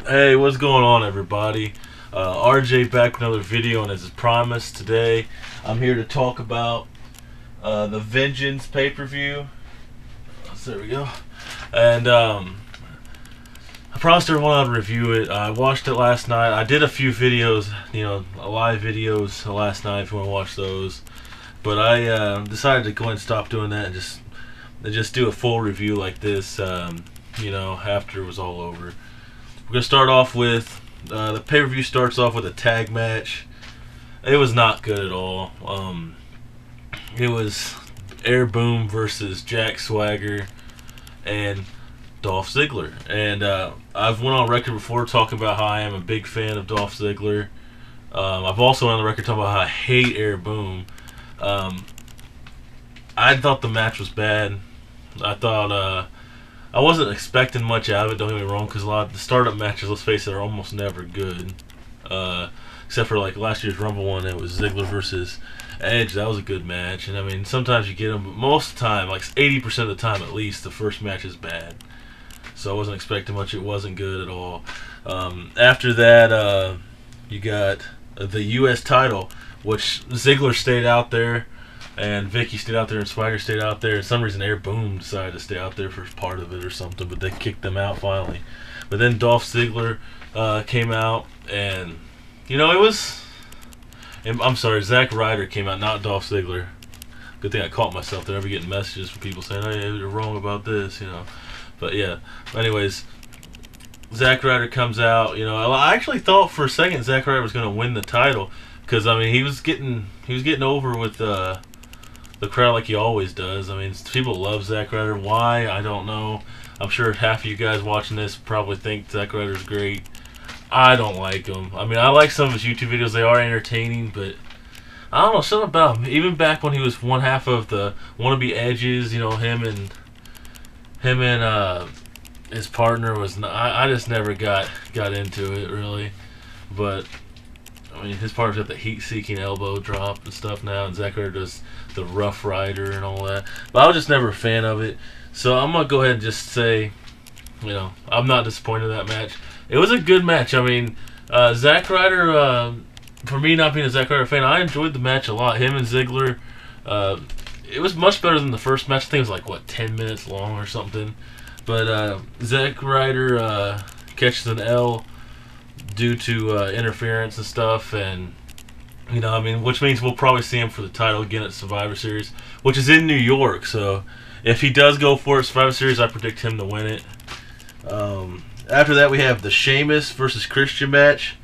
Hey, what's going on, everybody? RJ back with another video, and as promised, today I'm here to talk about the Vengeance pay-per-view. So there we go. And I promised everyone I'd review it. I watched it last night. I did a few videos, live videos last night if you want to watch those. But I decided to go ahead and stop doing that and just do a full review like this, after it was all over. We're going to start off with, the pay-per-view starts off with a tag match. It was not good at all. It was Air Boom versus Jack Swagger and Dolph Ziggler. And I've went on record before talking about how I am a big fan of Dolph Ziggler. I've also went on the record talking about how I hate Air Boom. I thought the match was bad. I thought I wasn't expecting much out of it, don't get me wrong, because a lot of the startup matches, let's face it, are almost never good. Except for like last year's Rumble one, it was Ziggler versus Edge. That was a good match. And I mean, sometimes you get them, but most of the time, like 80% of the time at least, the first match is bad. So I wasn't expecting much. It wasn't good at all. After that, you got the U.S. title, which Ziggler stayed out there, and Vicky stayed out there, and Swagger stayed out there. For some reason, Air Boom decided to stay out there for part of it or something, but they kicked them out finally. But then Dolph Ziggler came out, and it was. I'm sorry, Zack Ryder came out, not Dolph Ziggler. Good thing I caught myself there. I've been getting messages from people saying, "Hey, you're wrong about this," But yeah. Anyways, Zack Ryder comes out. I actually thought for a second Zack Ryder was going to win the title, because I mean he was getting over with the crowd like he always does. I mean, people love Zack Ryder. Why? I don't know. I'm sure half of you guys watching this probably think Zack Ryder's great. I don't like him. I mean, I like some of his YouTube videos. They are entertaining, but I don't know, something about him. Even back when he was one half of the Wannabe Edges, him and his partner was not, I just never got into it, really. But I mean, his partner's got the heat-seeking elbow drop and stuff now, and Zack Ryder does the Rough Rider and all that. But I was just never a fan of it. So I'm going to go ahead and just say, I'm not disappointed in that match. It was a good match. I mean, Zack Ryder, for me not being a Zack Ryder fan, I enjoyed the match a lot. Him and Ziggler, it was much better than the first match. I think it was like, 10 minutes long or something. But Zack Ryder catches an L due to interference and stuff, and which means we'll probably see him for the title again at Survivor Series, which is in New York. So if he does go for it, Survivor Series, I predict him to win it. After that, we have the Sheamus versus Christian match.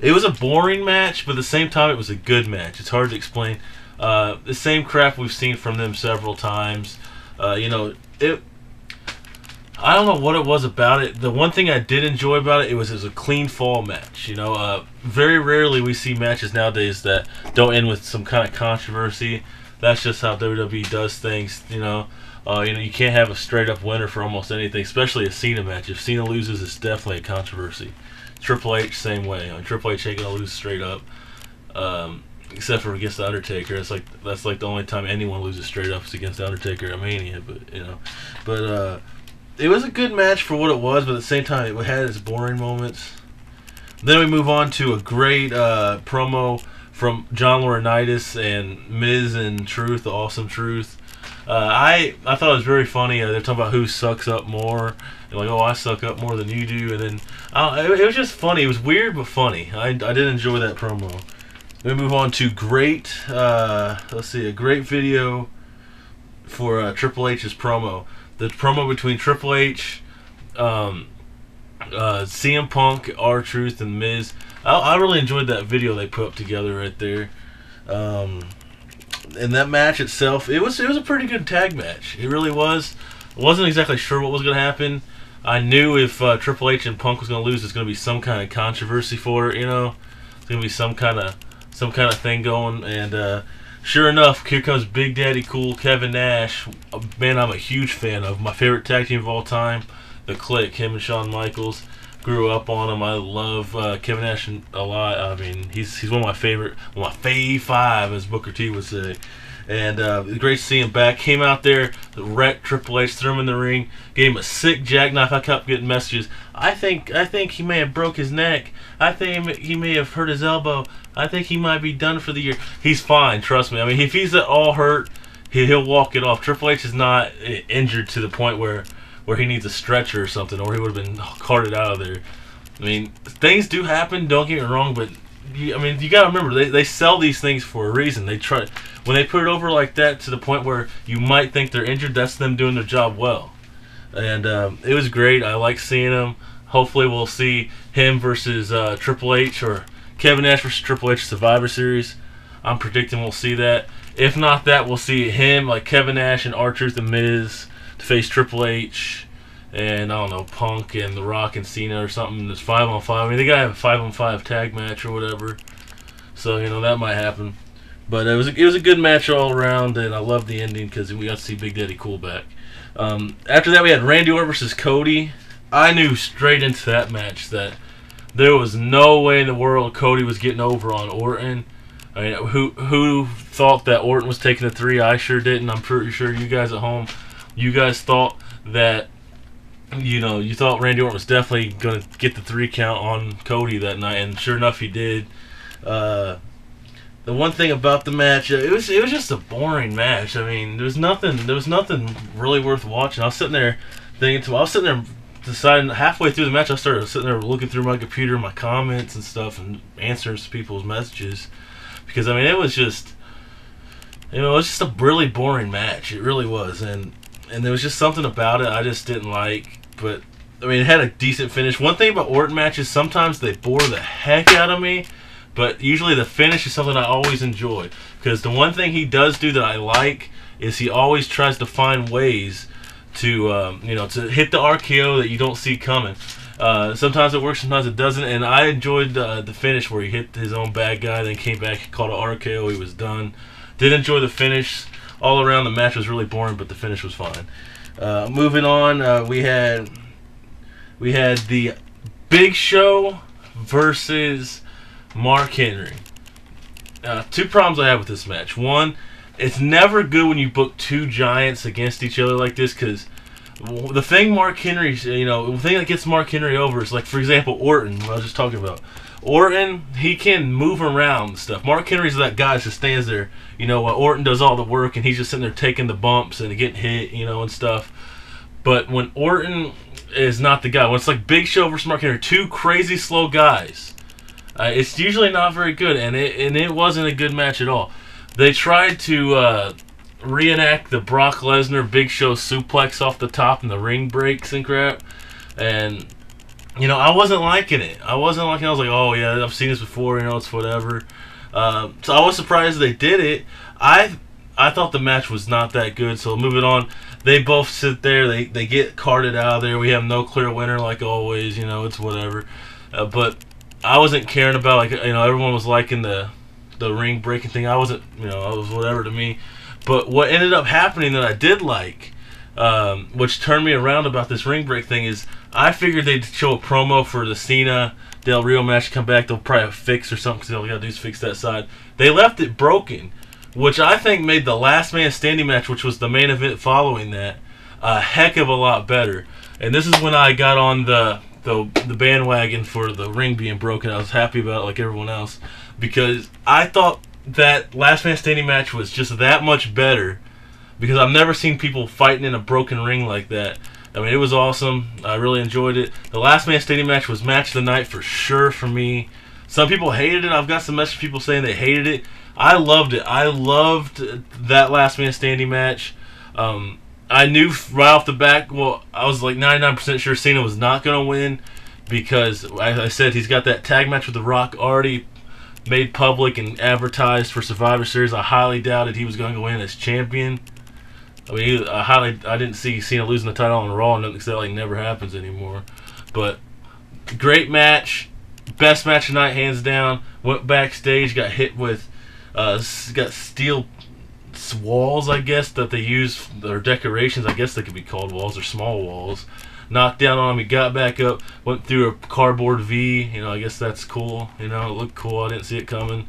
It was a boring match, but at the same time, it was a good match. It's hard to explain. The same crap we've seen from them several times. I don't know what it was about it. The one thing I did enjoy about it, was a clean fall match. Very rarely we see matches nowadays that don't end with some kind of controversy. That's just how WWE does things. You can't have a straight up winner for almost anything, especially a Cena match. If Cena loses, it's definitely a controversy. Triple H, same way. Triple H ain't gonna lose straight up, except for against the Undertaker. That's like the only time anyone loses straight up is against the Undertaker at Mania. But it was a good match for what it was, but at the same time, it had its boring moments. Then we move on to a great promo from John Laurinaitis and Miz and Truth, the Awesome Truth. I thought it was very funny. They're talking about who sucks up more. And like, oh, I suck up more than you do. And then it was just funny. It was weird but funny. I did enjoy that promo. Then we move on to a great video for Triple H's promo. The promo between Triple H, CM Punk, R-Truth, and Miz. I really enjoyed that video they put up together right there. And that match itself, it was a pretty good tag match. It really was. I wasn't exactly sure what was going to happen. I knew if Triple H and Punk was going to lose, there's going to be some kind of controversy for it. It's going to be some kind of thing going. And sure enough, here comes Big Daddy Cool Kevin Nash. A man I'm a huge fan of. My favorite tag team of all time, The Clique. Him and Shawn Michaels. Grew up on him. I love Kevin Nash a lot. I mean, he's one of my favorite, fave five, as Booker T would say. And great to see him back. Came out there, wrecked Triple H, threw him in the ring, gave him a sick jackknife. I kept getting messages. I think he may have broke his neck. I think he may have hurt his elbow. I think he might be done for the year. He's fine, trust me. I mean, if he's at all hurt, he'll walk it off. Triple H is not injured to the point where he needs a stretcher or something, or he would have been carted out of there. I mean, things do happen, don't get me wrong, but you got to remember, they sell these things for a reason. When they put it over like that to the point where you might think they're injured, that's them doing their job well. And it was great. I like seeing him. Hopefully we'll see him versus Triple H, or Kevin Nash versus Triple H Survivor Series. I'm predicting we'll see that. If not that, we'll see him, like Kevin Nash and R-Truth and Miz, to face Triple H and, I don't know, Punk and The Rock and Cena or something. It's 5-on-5. I mean, they got to have a 5-on-5 tag match or whatever. So, that might happen. But it was a good match all around, and I loved the ending because we got to see Big Daddy Cool back. After that, we had Randy Orton versus Cody. I knew straight into that match that there was no way in the world Cody was getting over on Orton. I mean, who thought that Orton was taking the 3? I sure didn't. I'm pretty sure you guys at home, you guys thought that, you thought Randy Orton was definitely going to get the 3 count on Cody that night, and sure enough, he did. The one thing about the match, it was just a boring match. I mean, there was nothing really worth watching. I was sitting there deciding halfway through the match. I started sitting there looking through my computer, my comments and stuff, and answering people's messages, because I mean, it was just a really boring match. It really was, and there was just something about it I just didn't like. But I mean, it had a decent finish. One thing about Orton matches, sometimes they bore the heck out of me. But usually the finish is something I always enjoy, because the one thing he does do that I like is he always tries to find ways to to hit the RKO that you don't see coming. Sometimes it works, sometimes it doesn't, and I enjoyed the finish where he hit his own bad guy, then came back, caught an RKO, he was done. Did enjoy the finish. All around the match was really boring, but the finish was fine. Moving on, we had the Big Show versus Mark Henry. 2 problems I have with this match. One, it's never good when you book 2 giants against each other like this, because the thing the thing that gets Mark Henry over is, like, for example, Orton, what I was just talking about. Orton, he can move around and stuff. Mark Henry's that guy that just stands there, while Orton does all the work, and he's just sitting there taking the bumps and getting hit, and stuff. But when Orton is not the guy, when it's like Big Show versus Mark Henry, 2 crazy slow guys, it's usually not very good, and it wasn't a good match at all. They tried to reenact the Brock Lesnar Big Show suplex off the top and the ring breaks and crap, and I wasn't liking it. I was like, oh yeah, I've seen this before, it's whatever. So I was surprised they did it. I thought the match was not that good. So moving on, they both sit there. They get carted out of there. We have no clear winner like always. It's whatever. But I wasn't caring about, like, everyone was liking the ring breaking thing. I wasn't, it was whatever to me. But what ended up happening that I did like, which turned me around about this ring break thing, is I figured they'd show a promo for the Cena Del Rio match, come back, they'll probably have a fix or something, because all they got to do is fix that side. They left it broken, which I think made the last man standing match, which was the main event following that, a heck of a lot better. And this is when I got on the bandwagon for the ring being broken. I was happy about it like everyone else, because I thought that last man standing match was just that much better, because I've never seen people fighting in a broken ring like that. I mean, it was awesome. I really enjoyed it. The last man standing match was match of the night for sure for me. Some people hated it. I've got some messages of people saying they hated it. I loved it. I loved that last man standing match. I knew right off the bat, I was like 99% sure Cena was not going to win, because, as I said, he's got that tag match with The Rock already made public and advertised for Survivor Series. I highly doubted he was going to win as champion. I mean, I didn't see Cena losing the title on Raw, and that like never happens anymore. But great match, best match of the night, hands down. Went backstage, got hit with, got steel walls, I guess, that they use, or decorations, I guess they could be called walls, or small walls. Knocked down on him, he got back up, went through a cardboard V. I guess that's cool. It looked cool. I didn't see it coming.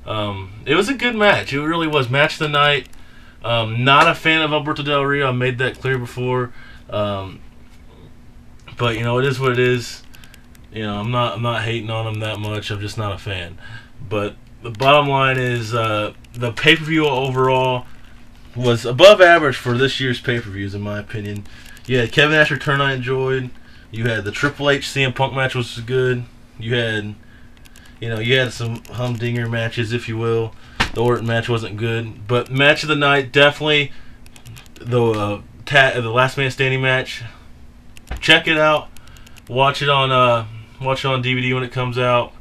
It was a good match. It really was. Match of the night. Not a fan of Alberto Del Rio. I made that clear before. But it is what it is. I'm not hating on him that much. I'm just not a fan. But the bottom line is the pay-per-view overall was above average for this year's pay-per-views, in my opinion. You had Kevin Nash return I enjoyed. You had the Triple H CM Punk match, which was good. You had some humdinger matches, if you will. The Orton match wasn't good, but match of the night definitely the Last Man Standing match. Check it out. Watch it on DVD when it comes out.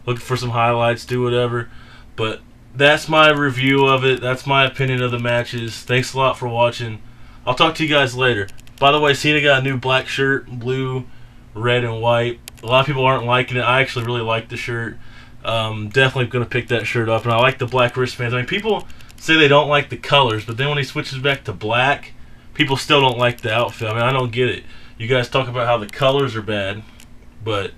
Look for some highlights. Do whatever. But that's my review of it. That's my opinion of the matches. Thanks a lot for watching. I'll talk to you guys later. By the way, Cena got a new black shirt, blue, red, and white. A lot of people aren't liking it. I actually really like the shirt. Definitely going to pick that shirt up. And I like the black wristbands. I mean, people say they don't like the colors, but then when he switches back to black, people still don't like the outfit. I mean, I don't get it. You guys talk about how the colors are bad, but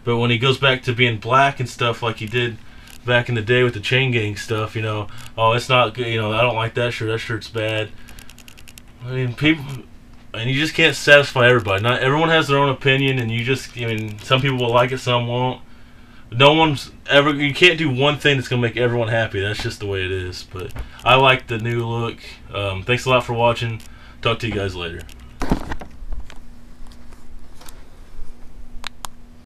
when he goes back to being black and stuff like he did back in the day with the chain gang stuff, oh, it's not good. I don't like that shirt. That shirt's bad. I mean, and you just can't satisfy everybody. Not everyone has their own opinion, and some people will like it, some won't. You can't do one thing that's going to make everyone happy. That's just the way it is. But I like the new look. Thanks a lot for watching. Talk to you guys later.